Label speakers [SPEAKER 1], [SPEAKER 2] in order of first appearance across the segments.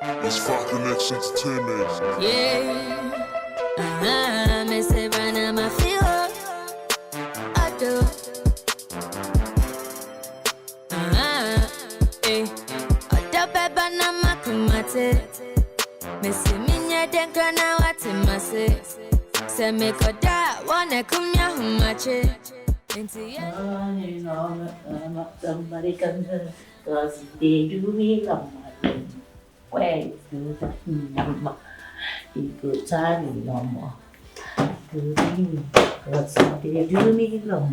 [SPEAKER 1] Let's fuck the next entertainment.
[SPEAKER 2] Yeah, me say bana ma feel ado. Oda beba na makumate. Me say minya denka na wati mase. Se me koda wane kumya humache.
[SPEAKER 3] Somebody come here, cause they do me love. Where is the mama? He put time no more. Cause they do me love.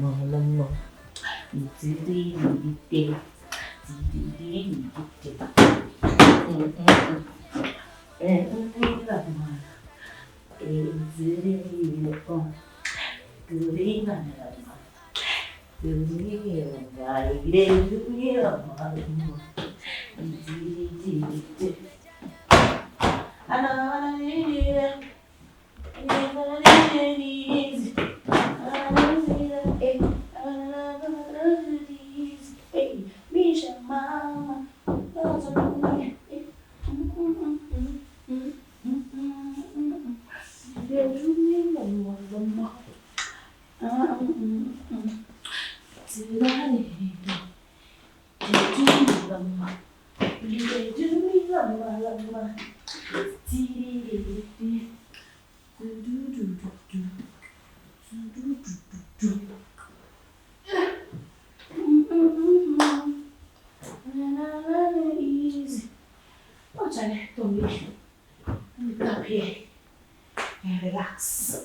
[SPEAKER 3] Relax.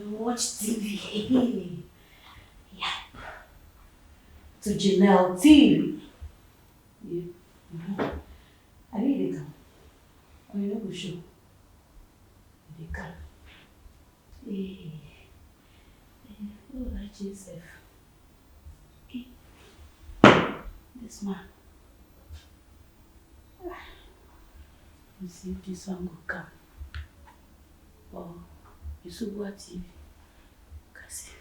[SPEAKER 3] Watch TV. Yeah. To Janelle TV. Yeah. I need to come. I know we show. They come. Oh, that's Joseph. Okay. This man. Let's see if this one will come. Oh, you should watch TV. Kasi.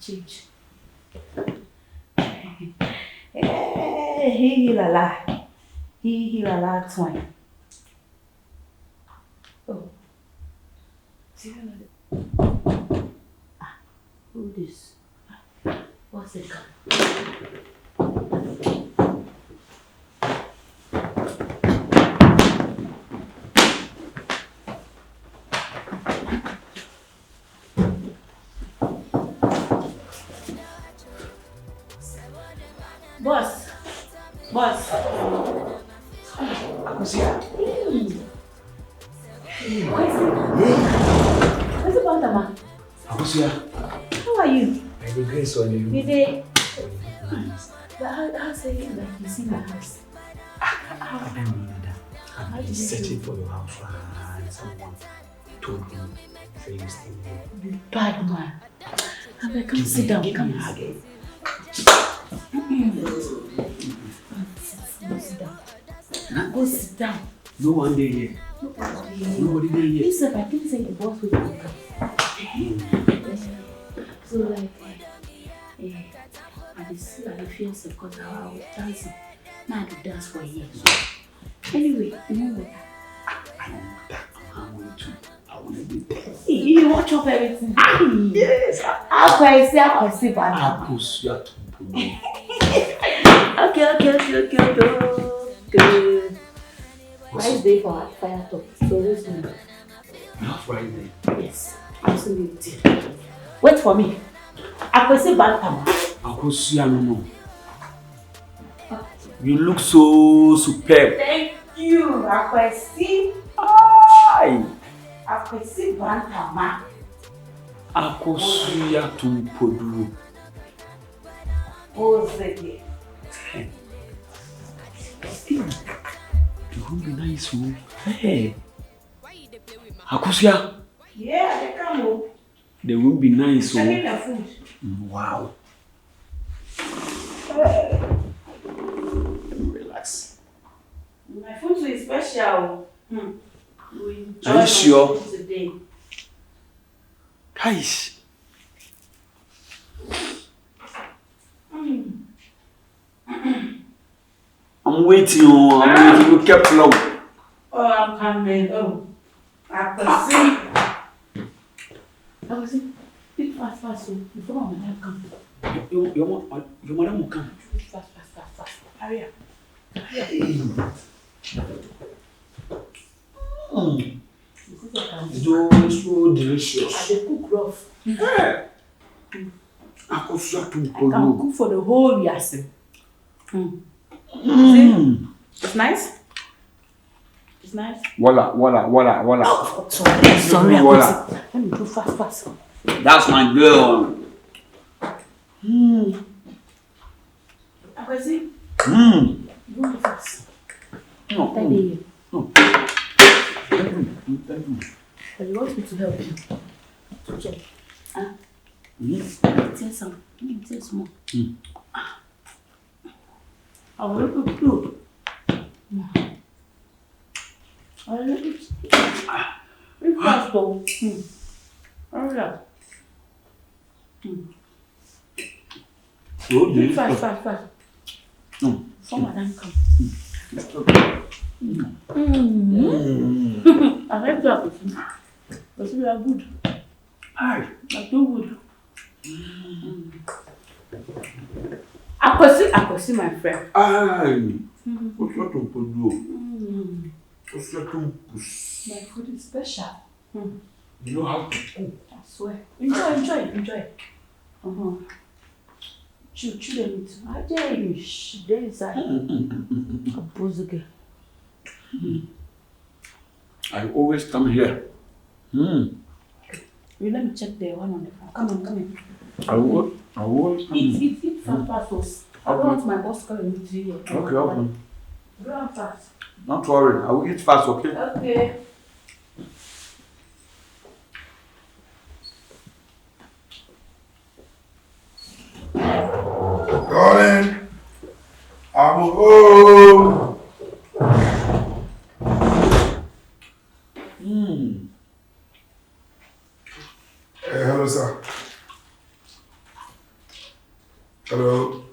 [SPEAKER 3] Change. Hey, la la. He la la twine. Oh. See another. Who this? What's it called? Boss.
[SPEAKER 4] Akwesi.
[SPEAKER 3] What's about the man?
[SPEAKER 4] Akwesi.
[SPEAKER 3] How are you?
[SPEAKER 4] I did grace on you.
[SPEAKER 3] You did. But how say you like you see my house?
[SPEAKER 4] I don't know that. I've been searching for your house and someone told me say you stay here.
[SPEAKER 3] You bad man. I'm like, come sit down. Come again. Go sit down.
[SPEAKER 4] No one day here. Nobody there here.
[SPEAKER 3] Listen, I think say the boss will come. So like, I feel so because I was dancing. Now I dance for years. Anyway, you know what?
[SPEAKER 4] I know that. I want to be there.
[SPEAKER 3] You watch up everything.
[SPEAKER 4] Yes.
[SPEAKER 3] Akwesi.
[SPEAKER 4] Akosua.
[SPEAKER 3] Okay. Nice day for fire talk. So listen.
[SPEAKER 4] Not Friday.
[SPEAKER 3] Yes, absolutely. Wait for me. Akwesi Bantama.
[SPEAKER 4] Akosua, no. You look so superb.
[SPEAKER 3] Thank you, Akwesi.
[SPEAKER 4] Hi.
[SPEAKER 3] Akwesi Bantama.
[SPEAKER 4] Akosua Tumpodu.
[SPEAKER 3] Ozeke.
[SPEAKER 4] The room be nice, oh. Hey. Akosua.
[SPEAKER 3] Yeah, they come up.
[SPEAKER 4] The room be nice, oh.
[SPEAKER 3] I need the food.
[SPEAKER 4] Wow. Relax.
[SPEAKER 3] My food is special.
[SPEAKER 4] Are you sure?
[SPEAKER 3] Today.
[SPEAKER 4] Guys. I'm waiting. You kept long.
[SPEAKER 3] Oh, I'm coming. Oh, Akwesi. Akwesi, pick fast, so before my mother comes.
[SPEAKER 4] Your mother will come.
[SPEAKER 3] Fast. Hurry up.
[SPEAKER 4] So delicious.
[SPEAKER 3] I cook rough.
[SPEAKER 4] Yeah. Akosua to
[SPEAKER 3] I can cook for the whole year. See? It's nice. It's nice.
[SPEAKER 4] Voila.
[SPEAKER 3] Oh, sorry.
[SPEAKER 4] Voila.
[SPEAKER 3] Let me do fast.
[SPEAKER 4] That's my girl.
[SPEAKER 3] Akwesi. Do fast.
[SPEAKER 4] No.
[SPEAKER 3] Thank you.
[SPEAKER 4] No.
[SPEAKER 3] But you want me to help you? Okay. Take some. Take some more. I will look at you. I will look at you. It's fast though. Hurry up. Fast. Before madam come. I like that. But you are good.
[SPEAKER 4] Aye.
[SPEAKER 3] Not too good. Akwesi, my friend.
[SPEAKER 4] Aye. What's your do? What's your
[SPEAKER 3] My food is special.
[SPEAKER 4] You know how to cook.
[SPEAKER 3] I swear. Enjoy. Chew them too. I dare you. There inside. A bozige.
[SPEAKER 4] I always come here.
[SPEAKER 3] You let me check the one on the front. Come on.
[SPEAKER 4] I always come here.
[SPEAKER 3] Eat fast. I don't want my boss coming to you.
[SPEAKER 4] Okay.
[SPEAKER 3] Go fast.
[SPEAKER 4] Don't worry. I will eat fast, okay?
[SPEAKER 3] Okay.
[SPEAKER 1] Darling, I'm home. Hello, sir. Hello.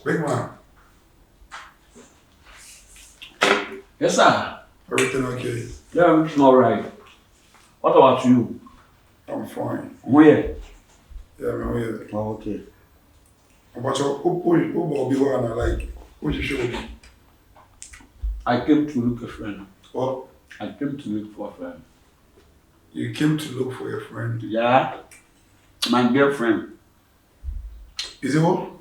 [SPEAKER 1] Big man.
[SPEAKER 4] Yes, sir.
[SPEAKER 1] Everything okay?
[SPEAKER 4] Yeah, everything all right. What about you?
[SPEAKER 1] I'm fine.
[SPEAKER 4] Where?
[SPEAKER 1] Yeah, man, yeah.
[SPEAKER 4] Oh, okay.
[SPEAKER 1] But who like, what you show me?
[SPEAKER 4] I came to look for a friend.
[SPEAKER 1] What?
[SPEAKER 4] I came to look for a friend.
[SPEAKER 1] You came to look for your friend.
[SPEAKER 4] Yeah? My girlfriend.
[SPEAKER 1] Is it what?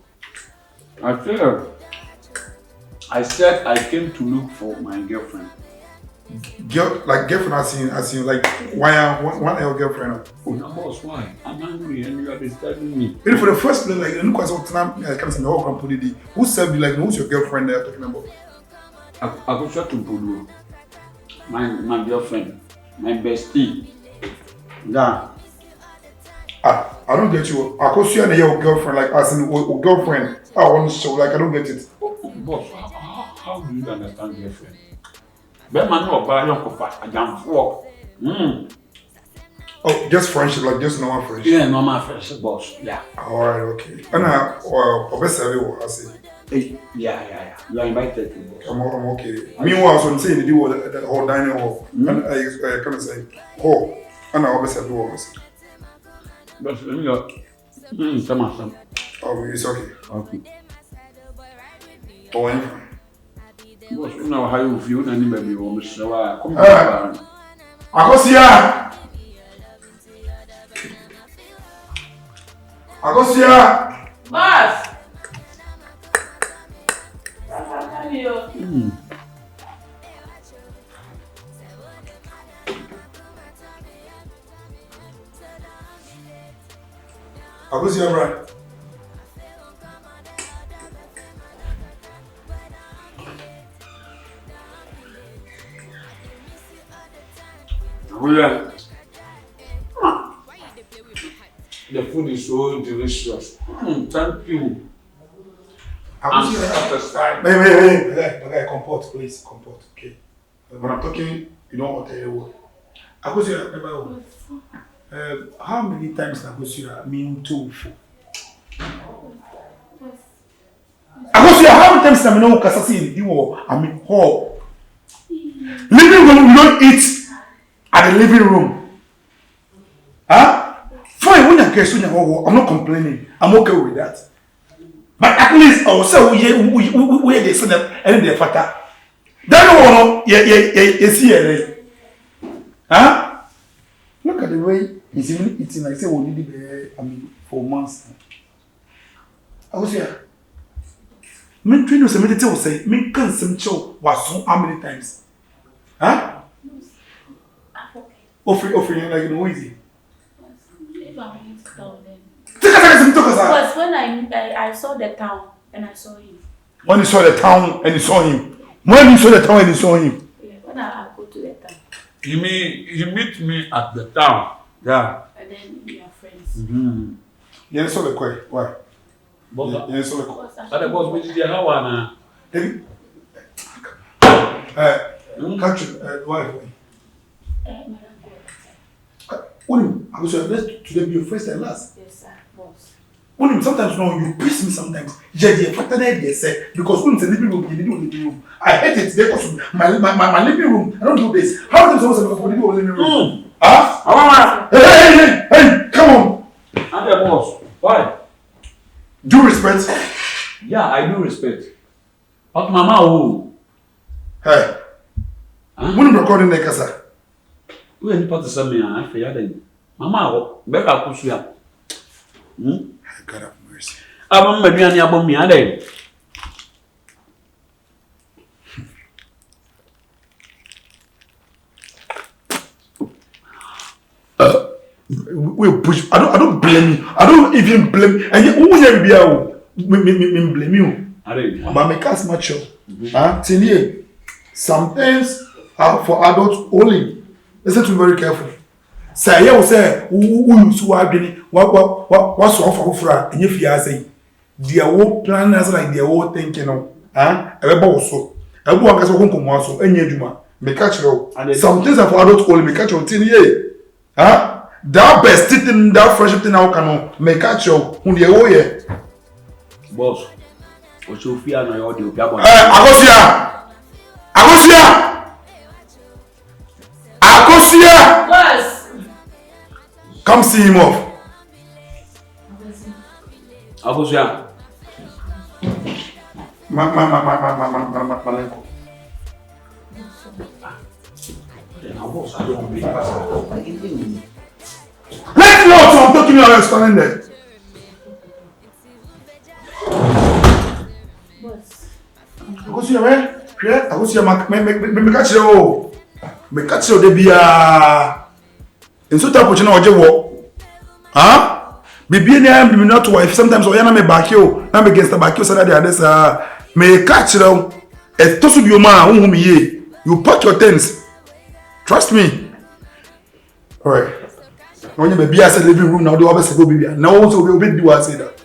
[SPEAKER 4] I said I came to look for my girlfriend.
[SPEAKER 1] Girlfriend as in like one L girlfriend.
[SPEAKER 4] Oh, no, boss, why? I'm angry and you are disturbing me.
[SPEAKER 1] Maybe for the first place, like look at what time I can say the whole company. Who served you? Like who's your girlfriend they're talking about?
[SPEAKER 4] Akosua to Podu. My girlfriend. My bestie. Yeah.
[SPEAKER 1] I don't get you. Akosua and your girlfriend, like as in girlfriend. I want to show, like I don't get it.
[SPEAKER 4] Boss, how do you understand girlfriend? Ben man no buy your coffee. I jam for.
[SPEAKER 1] Oh, just friendship, like just normal friendship.
[SPEAKER 4] Yeah, normal friendship, boss. Yeah.
[SPEAKER 1] Alright, okay. And I say.
[SPEAKER 4] Yeah. You are invited to boss.
[SPEAKER 1] I'm okay. Meanwhile, so I'm saying the whole that whole dining hall. And I kind of say hall. And I always have the say.
[SPEAKER 4] But let me go. Some.
[SPEAKER 1] Oh, it's okay.
[SPEAKER 4] Okay.
[SPEAKER 1] Oh, I'm
[SPEAKER 4] Boss, you know how you feel, and baby, you so come
[SPEAKER 1] on. Akosua!
[SPEAKER 3] Boss!
[SPEAKER 1] Akosua, right?
[SPEAKER 4] Yeah. The food is so delicious. Thank you. I'm satisfied.
[SPEAKER 1] Hey, comport, please, comport, okay? When I'm talking, you don't want to hear a word. Akosua, how many times Akosua mean to? Akosua, how many times I know Casasi, you or I mean, hall. Living room, we don't eat at the living room. Huh? Fine, when I'm not complaining. I'm okay with that. But at least also we they send them and they fata. That one, yeah, see it. Huh? Look at the way he's even eating. I say we need it. I mean, for months. I was here. Me train you. Somebody tell say me can some show was so how many times? Huh? Offering like no easy.
[SPEAKER 3] Because when I saw the town and I saw him.
[SPEAKER 1] When you saw the town and you saw him. When you saw the town and you saw him.
[SPEAKER 3] Yeah, when I go to the town.
[SPEAKER 5] You mean you meet me at the town? Yeah.
[SPEAKER 3] And then we are friends.
[SPEAKER 5] Mm-hmm.
[SPEAKER 1] You saw the quay. Why? You saw the quay.
[SPEAKER 5] But the boss meets you how one.
[SPEAKER 1] Country, why? I was blessed today be your first and last.
[SPEAKER 3] Yes, sir, boss.
[SPEAKER 1] Sometimes no, you piss me sometimes. Because when it's a living room, you need a living room. I hate it because my living room, I don't do this. How can someone say do a living room? Huh? Hey, come on.
[SPEAKER 5] I'm the boss. Why?
[SPEAKER 1] Do respect.
[SPEAKER 5] Yeah, I do respect. But Mama, who?
[SPEAKER 1] Hey. When I'm recording the casa.
[SPEAKER 5] We are part of something. I feel that. Mama, better Akosua.
[SPEAKER 1] God have mercy.
[SPEAKER 5] I'm a man. You're me. I
[SPEAKER 1] we push. I don't blame you. I don't even blame you. And you always be out. Me blame you. But me cast mature. Till some things are for adults only. Listen to me very careful. Say you say who so adwene what so for front and if you are saying their whole plan is like their whole thinking no ebe ba so ebu aka so konkomo so anya adwuma me catch you some things are for adults only me catch you till that best thing that friendship thing now can me catch you who dey wo ye
[SPEAKER 5] boss o so fear na your dey obi
[SPEAKER 1] Akosua
[SPEAKER 3] Boss.
[SPEAKER 1] Come see him off.
[SPEAKER 5] Akosua.
[SPEAKER 1] Malenko. Let's know what I'm talking about explaining that.
[SPEAKER 3] Boss.
[SPEAKER 1] Akosua, where? Akosua, me catch you. Me catch you, Debia. In so type of channel, Bibi ni am not wife. Sometimes I na me back you. Na me against the back you. So that there's me catch you. If to be your man, who me ye, you pack your things. Trust me. Alright. When you baby I said living room now, do always go baby. Now also we will do what I say that.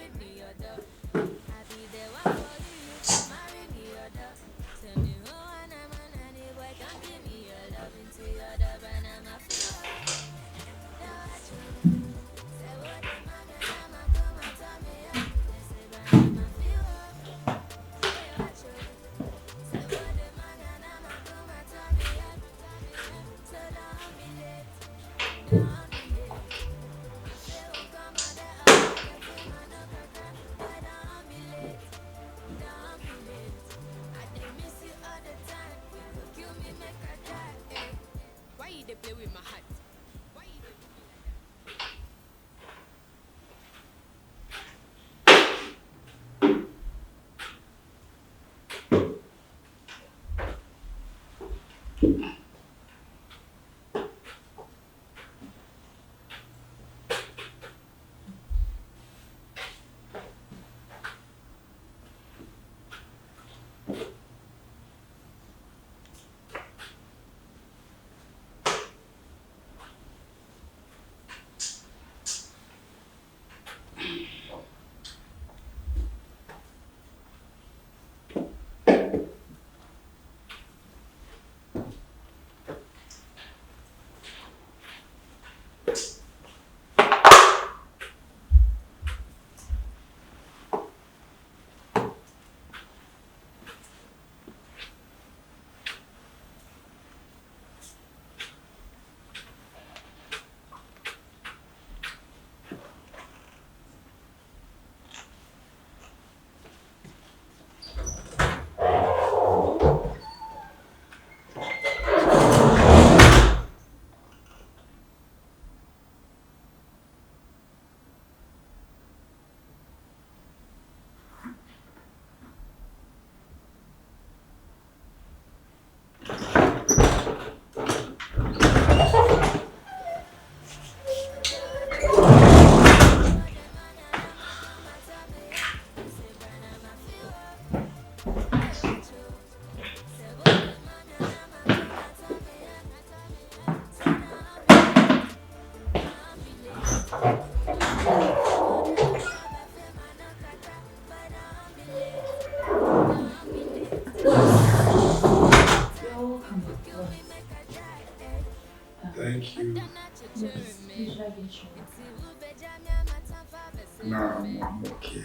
[SPEAKER 1] Nah, I'm okay.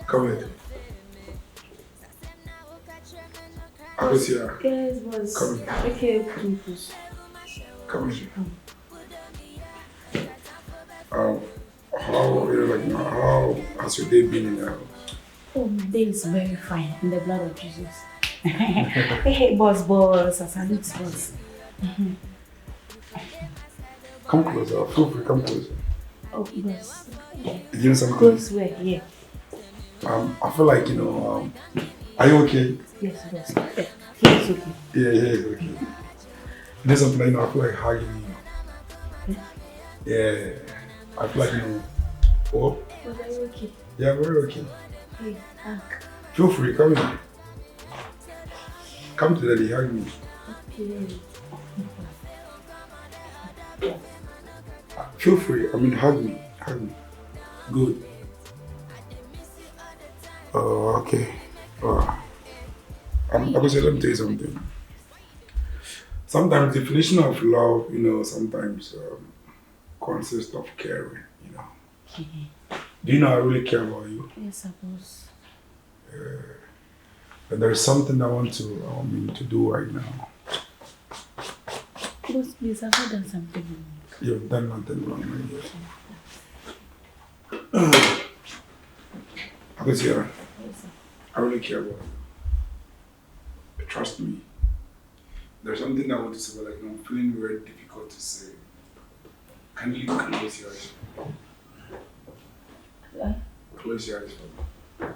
[SPEAKER 1] Come here. Akosua.
[SPEAKER 3] Yes, boss.
[SPEAKER 1] Come here.
[SPEAKER 3] Okay, please.
[SPEAKER 1] Come here. How has your day been in the house?
[SPEAKER 3] Oh, my day is very fine in the blood of Jesus. Hey, boss, I salute boss.
[SPEAKER 1] Come closer. Feel free, come closer.
[SPEAKER 3] Oh, boss.
[SPEAKER 1] You know something?
[SPEAKER 3] Close way, yeah.
[SPEAKER 1] I feel like, are you okay?
[SPEAKER 3] Yes, boss. He's okay.
[SPEAKER 1] Yeah, he's okay. You know something, I feel like hugging you. Yeah. I feel like, oh.
[SPEAKER 3] Was I okay?
[SPEAKER 1] Yeah, very okay.
[SPEAKER 3] Hey,
[SPEAKER 1] Feel free, come here. Come to daddy, hug me.
[SPEAKER 3] Okay.
[SPEAKER 1] Feel free, hug me. Good. Okay. I'm going to let me tell you something. Sometimes the definition of love, sometimes consists of caring, Do you know I really care about you?
[SPEAKER 3] Yes, boss.
[SPEAKER 1] But there is something I want to do right now.
[SPEAKER 3] Boss, please, I've done something wrong.
[SPEAKER 1] You've done nothing wrong, my dear. Akosua, I really care about you. Trust me. There's something I want to say, but I'm feeling very difficult to say. Can you close your eyes? Close your eyes for me.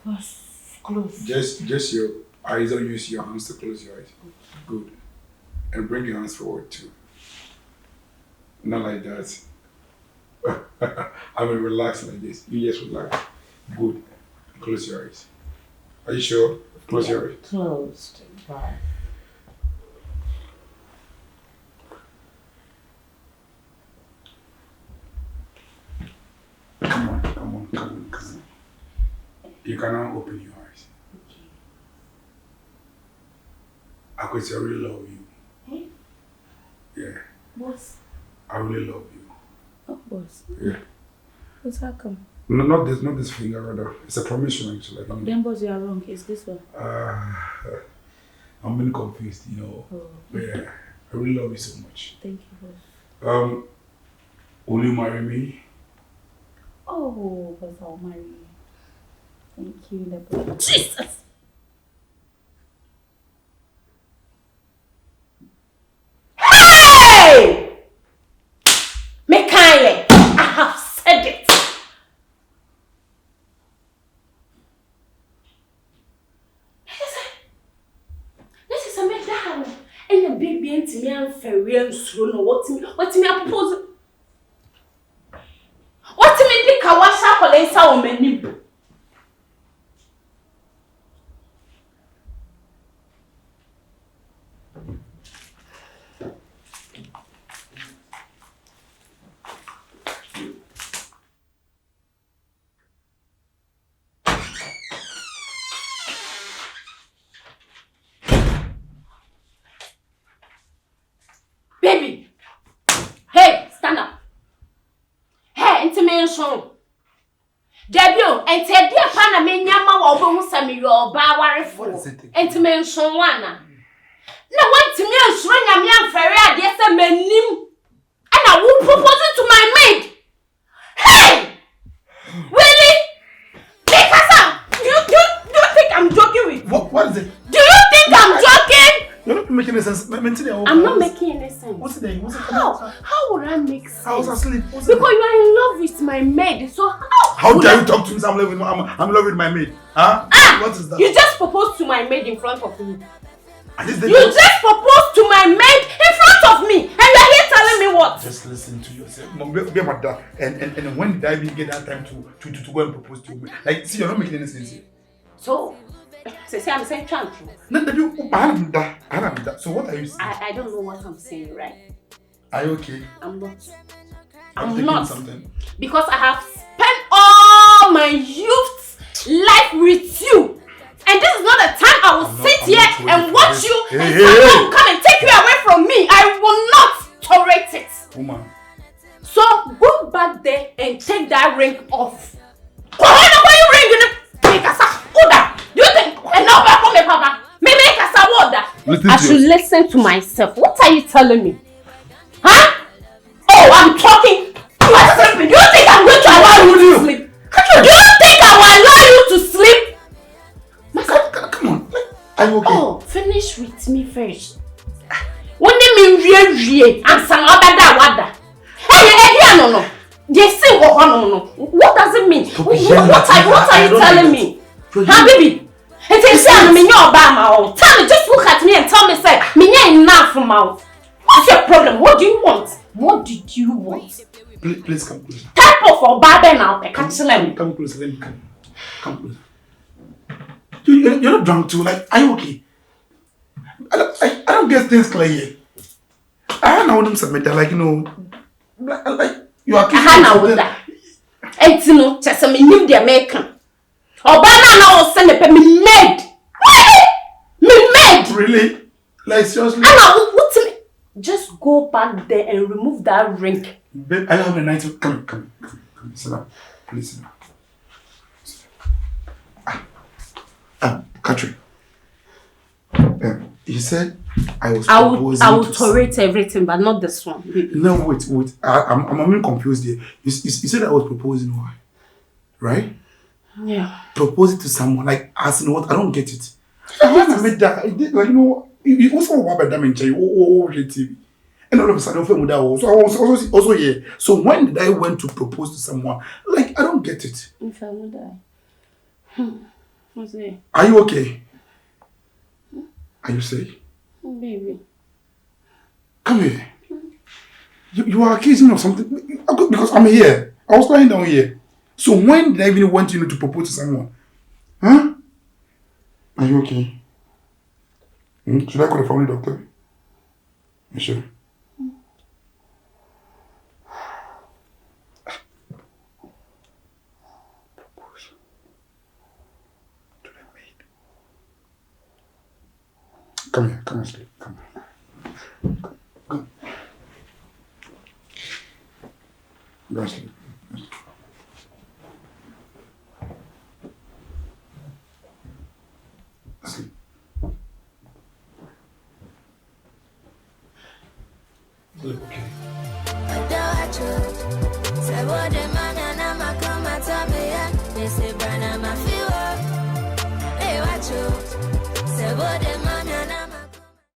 [SPEAKER 3] Boss, close.
[SPEAKER 1] Just your eyes, don't use your hands to close your eyes. Good. And bring your hands forward too. Not like that. Relax like this. You just relax. Good. Close your eyes. Are you sure? Close your eyes.
[SPEAKER 3] Closed. Bye.
[SPEAKER 1] Come on. You cannot open your eyes.
[SPEAKER 3] Okay.
[SPEAKER 1] Akwesi, I really love you.
[SPEAKER 3] Hey?
[SPEAKER 1] Yeah.
[SPEAKER 3] Boss.
[SPEAKER 1] I really love you.
[SPEAKER 3] Oh, boss.
[SPEAKER 1] Yeah.
[SPEAKER 3] What's how come?
[SPEAKER 1] No, not this finger, rather. It's a promission, actually.
[SPEAKER 3] Then, boss, you are wrong. It's this one.
[SPEAKER 1] I'm really confused,
[SPEAKER 3] Oh.
[SPEAKER 1] Yeah. I really love you so much.
[SPEAKER 3] Thank you, boss.
[SPEAKER 1] Will you marry me?
[SPEAKER 3] Oh, boss, I'll marry you. Thank you, the blood of Jesus. Hey! Mekaye, I have said it. This is a medal. And the baby and me and Ferry and Sloan, what me I propose. What me the Kawasha Kolensa or many? Baby! Hey, stand up. Hey, intimation. Debut, and tell dear Pana Minyama or Bomusami or Bawari for intimation one. No one to me and swing a young ferry, yes, a menim. And I will propose it to my maid. Hey! Really? Because you think I'm joking with you?
[SPEAKER 1] What is it?
[SPEAKER 3] Do you think I'm joking?
[SPEAKER 1] You're not making any sense.
[SPEAKER 3] I'm not making any sense.
[SPEAKER 1] What's the name?
[SPEAKER 3] How would I make sense?
[SPEAKER 1] I was asleep.
[SPEAKER 3] Because you are in love with my maid. So
[SPEAKER 1] how dare you talk to me? I'm in love with my maid. Huh? What is that?
[SPEAKER 3] You just proposed to my maid in front of me.
[SPEAKER 1] You
[SPEAKER 3] just proposed to my maid in front of me, and you're here telling me what?
[SPEAKER 1] Just listen to yourself. No, be about that. And when did I even get that time to go and propose to me? Like, see, you're not making any sense here.
[SPEAKER 3] So I'm saying true.
[SPEAKER 1] No, I haven't that. So what are you saying?
[SPEAKER 3] I don't know what I'm saying, right?
[SPEAKER 1] Are you okay?
[SPEAKER 3] I'm not.
[SPEAKER 1] I'm
[SPEAKER 3] not.
[SPEAKER 1] Something.
[SPEAKER 3] Because I have spent all my youth's life with you. And this is not the time I will sit here and watch you and someone come and take you away from me. I will not tolerate it.
[SPEAKER 1] Woman,
[SPEAKER 3] take that ring off. Why you ring? Make us order. Do you think? And now back on me, Papa. Me make us order. I should listen to myself. What are you telling me? Huh? Oh, I'm talking. You are sleeping. Do you think I'm going to allow you to sleep? Do you think I will allow you to sleep?
[SPEAKER 1] Come on. Are you okay?
[SPEAKER 3] Oh, finish with me first. When you mean real, and some other wada. Hey, no. They say no. What does it mean? What are you telling me? Huh, baby? It is saying me your Obama. Tell me, just look at me and tell me, say, me enough mouth. What's your problem? What do you want? What did you want?
[SPEAKER 1] Please come closer.
[SPEAKER 3] Type of Obama now, come
[SPEAKER 1] closer. Let me come closer. You're not drunk too. Like, are you okay? I don't get things clear here. I know them submit that, like, you know, like you are kissing
[SPEAKER 3] that. And you know, just me knew the American. Obama now send me maid. Me maid.
[SPEAKER 1] Really? Like seriously?
[SPEAKER 3] Anna, what me? Just go back there and remove that ring.
[SPEAKER 1] Babe, I have a night to come. Sit down. Please sit down. Cathy. You said I was proposing.
[SPEAKER 3] I will tolerate everything, but not this one.
[SPEAKER 1] No, wait. I'm a bit confused here. You said I was proposing, why? Right?
[SPEAKER 3] Yeah.
[SPEAKER 1] Proposing to someone, like asking what? I don't get it. I made that. Like, you know, you also want to damage you. TV. And all of a sudden, so I was also here. So when did I went to propose to someone? Like, I don't get it. Are you okay? Are you safe?
[SPEAKER 3] Baby.
[SPEAKER 1] Come here. You are accusing me of something because I'm here. I was lying down here. So when did I even want you to propose to someone? Huh? Are you okay? Should I call the family doctor? You sure? Propose to the maid. Come here, sleep.